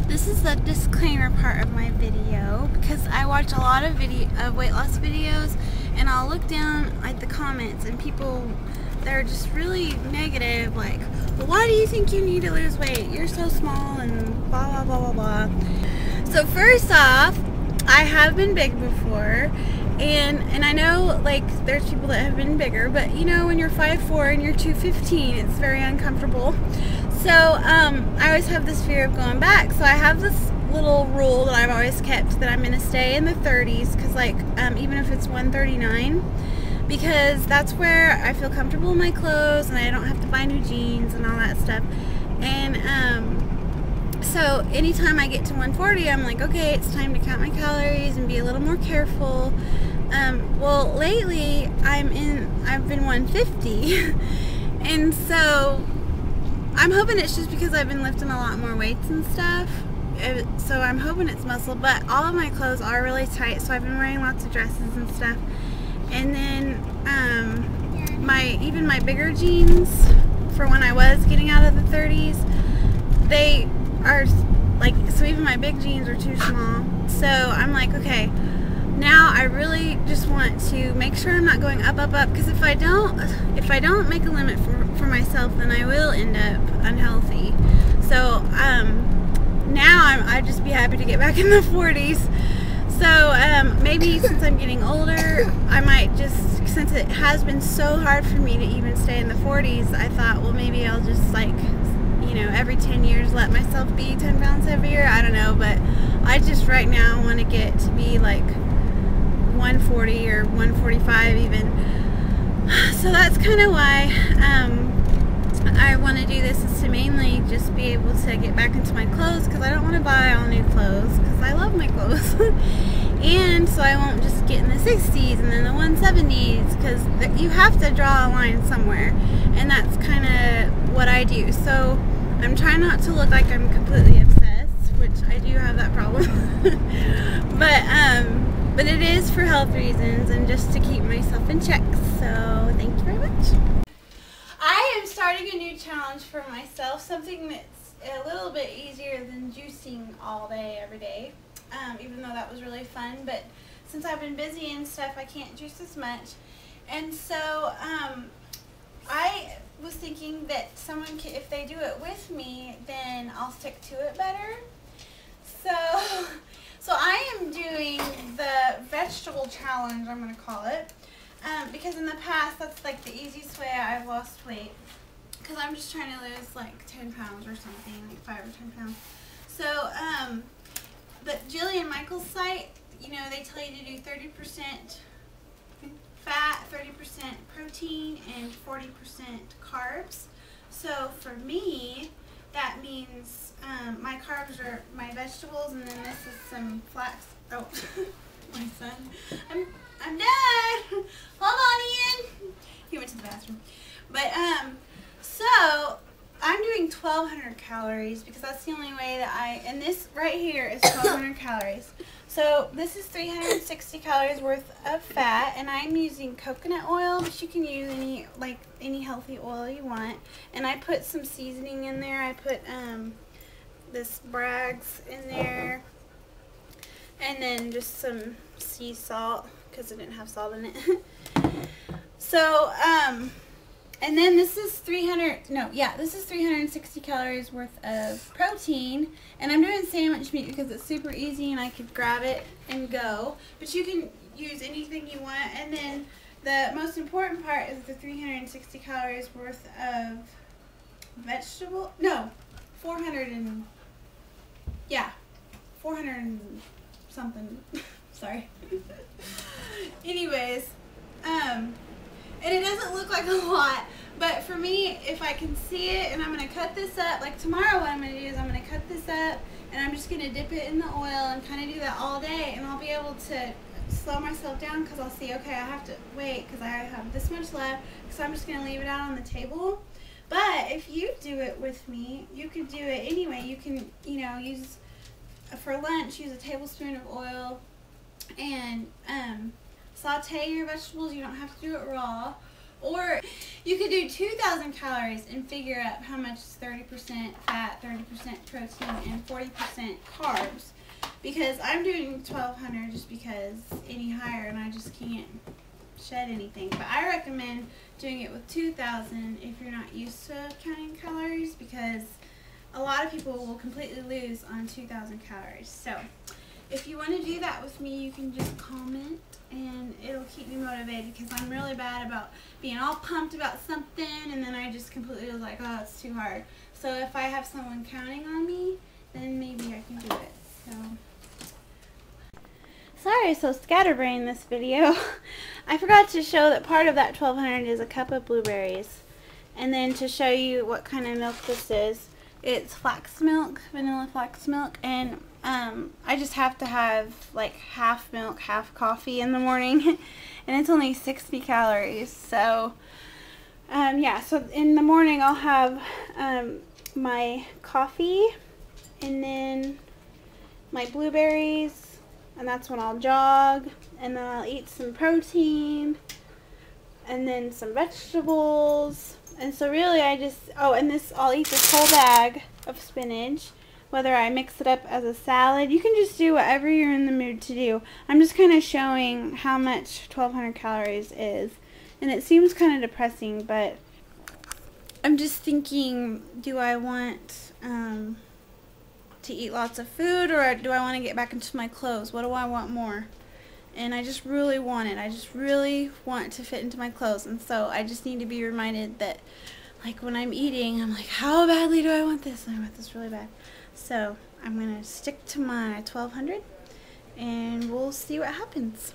This is the disclaimer part of my video because I watch a lot of weight loss videos, and I'll look down at the comments and people that are just really negative, like, well, why do you think you need to lose weight? You're so small and blah blah blah blah blah. So first off, I have been big before, and I know, like, there's people that have been bigger, but you know, when you're 5'4" and you're 215, it's very uncomfortable. So I always have this fear of going back. So I have this little rule that I've always kept, that I'm going to stay in the 30s, because like even if it's 139, because that's where I feel comfortable in my clothes and I don't have to buy new jeans and all that stuff. And so anytime I get to 140, I'm like, okay, it's time to count my calories and be a little more careful. Well, lately I've been 150 and so I'm hoping it's just because I've been lifting a lot more weights and stuff. So I'm hoping it's muscle, but all of my clothes are really tight, so I've been wearing lots of dresses and stuff. And then even my bigger jeans for when I was getting out of the 30s, they are like, so even my big jeans are too small. So I'm like, okay, now I really just want to make sure I'm not going up, because if I don't make a limit for myself, then I will end up unhealthy. So now I'd just be happy to get back in the 40s. So maybe since I'm getting older, I might just, since it has been so hard for me to even stay in the 40s, I thought, well, maybe I'll just, like, you know, every 10 years let myself be 10 pounds heavier. I don't know, but I just right now want to get to be like 140 or 145 even. So that's kind of why I want to do this, is to mainly just be able to get back into my clothes, because I don't want to buy all new clothes, because I love my clothes. And so I won't just get in the 60s and then the 170s, because you have to draw a line somewhere, and that's kind of what I do. So I'm trying not to look like I'm completely obsessed, which I do have that problem. But it is for health reasons and just to keep myself in check. So thank you very much. I am starting a new challenge for myself, something that's a little bit easier than juicing all day every day, even though that was really fun. But since I've been busy and stuff, I can't juice as much. And so I was thinking that someone can, if they do it with me, then I'll stick to it better. So I am doing the vegetable challenge, I'm going to call it, because in the past that's like the easiest way I've lost weight, because I'm just trying to lose like 10 pounds or something, like 5 or 10 pounds. So the Jillian Michaels site, you know, they tell you to do 30% fat, 30% protein, and 40% carbs. So for me, that means my carbs are my vegetables, and then this is some flax. Oh, my son. I'm done. Hold on, Ian. He went to the bathroom. But so I'm doing 1,200 calories, because that's the only way that and this right here is 1,200 calories. So this is 360 calories worth of fat, and I'm using coconut oil, but you can use any healthy oil you want. And I put some seasoning in there. I put this Bragg's in there, and then just some sea salt, because it didn't have salt in it. So and then this is 360 calories worth of protein, and I'm doing sandwich meat because it's super easy and I could grab it and go. But you can use anything you want. And then the most important part is the 360 calories worth of vegetable. No, 400 and something. Sorry. Anyways, and it doesn't look like a lot, but for me, if I can see it, and I'm going to cut this up, like tomorrow what I'm going to do is I'm going to cut this up, and I'm just going to dip it in the oil and kind of do that all day, and I'll be able to slow myself down, because I'll see, okay, I have to wait because I have this much left, so I'm just going to leave it out on the table. But if you do it with me, you could do it anyway. You can, you know, use, for lunch, use a tablespoon of oil, and saute your vegetables. You don't have to do it raw. Or you could do 2,000 calories and figure out how much is 30% fat, 30% protein, and 40% carbs. Because I'm doing 1,200 just because any higher and I just can't shed anything. But I recommend doing it with 2,000 if you're not used to counting calories, because a lot of people will completely lose on 2,000 calories. So if you want to do that with me, you can just comment and it'll keep me motivated, because I'm really bad about being all pumped about something and then I just completely was like, oh, it's too hard. So if I have someone counting on me, then maybe I can do it. So sorry, so scatterbrained this video. I forgot to show that part of that 1,200 is a cup of blueberries. And then to show you what kind of milk this is, it's flax milk, vanilla flax milk, and I just have to have like half milk, half coffee in the morning, and it's only 60 calories. So yeah, so in the morning I'll have my coffee and then my blueberries, and that's when I'll jog, and then I'll eat some protein and then some vegetables. And so really I just, oh, and this, I'll eat this whole bag of spinach, whether I mix it up as a salad. You can just do whatever you're in the mood to do. I'm just kind of showing how much 1,200 calories is. And it seems kind of depressing, but I'm just thinking, do I want to eat lots of food, or do I want to get back into my clothes? What do I want more? And I just really want it. I just really want to fit into my clothes. And so I just need to be reminded that, like, when I'm eating, I'm like, how badly do I want this? And I want this really bad. So I'm going to stick to my 1,200 and we'll see what happens.